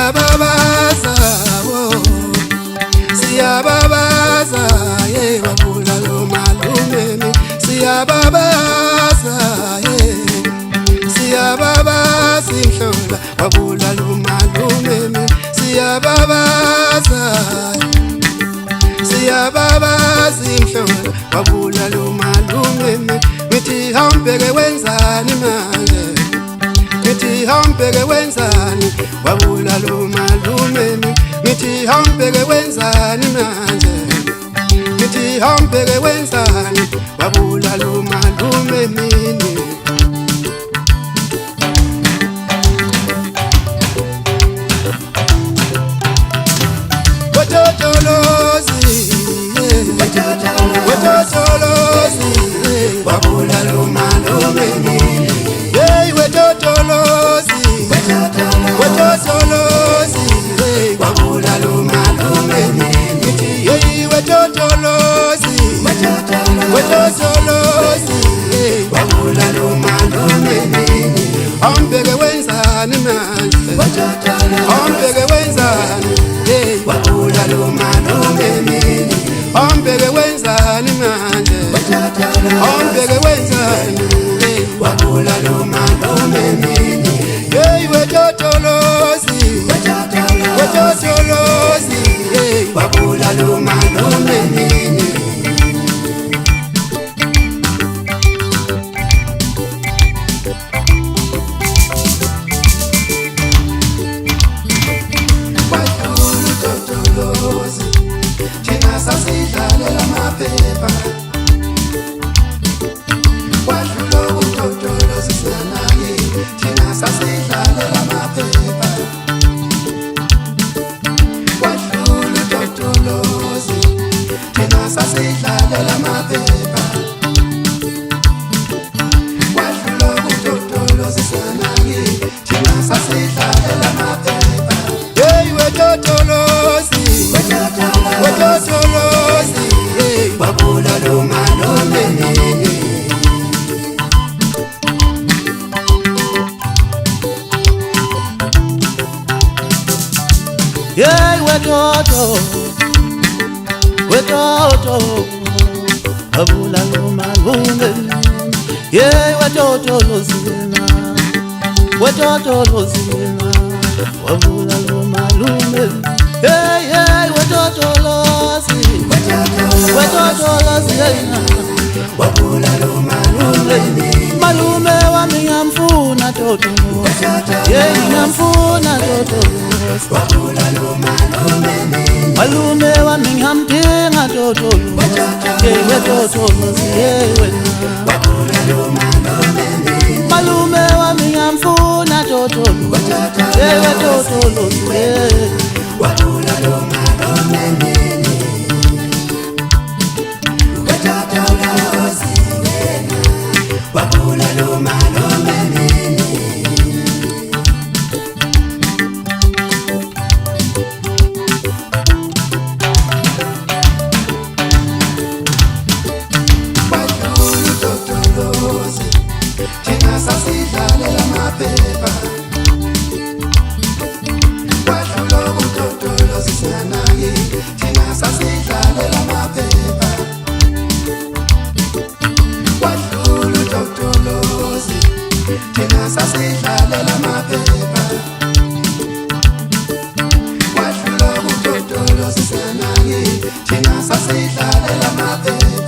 siyababaza siyababaza ye wabula lo malume siyababaza ye siyababaza inhlola wabula lo malume siyababaza siyababaza inhlola wabula lo malume ngithi hambeke wenzani manje ngithi hambeke wenzani wabula lo malume ngithi hambeke wenzani manje ngithi hambeke wenzani wabula lo malume mini watotolozi watotolozi wabula lo malume mini hey watotolozi watotolozi wabula lo malume mini hey watotolozi watotolozi wabula lo malume mini hambeke wenzani manje hambeke wenzani hey wabula lo malume mini hambeke wenzani manje hambeke wenzani hey wabula lo malume mini hey watotolozi watotolozi hey wabula lo malume mini yeah, watoto wabula lo malume yeah, watoto lozina wabula lo malume yeah, yeah, watoto lozi wabula lo malume malume wami ngamfuna toto yeah, ngamfuna toto wabula lo malume malume wami ngamdinga toto yeah, toto yeah, wabula lo malume malume wami ngamfuna toto yeah, toto yeah, wabula lo malume wabula lo malume watotolozi thina sasidlalela maphepha wadlula utotolozi singanaki thina sasidlalela maphepha wadlula utotolozi thina sasidlalela maphepha wadlula utotolozi singanaki thina sasidlalela maphepha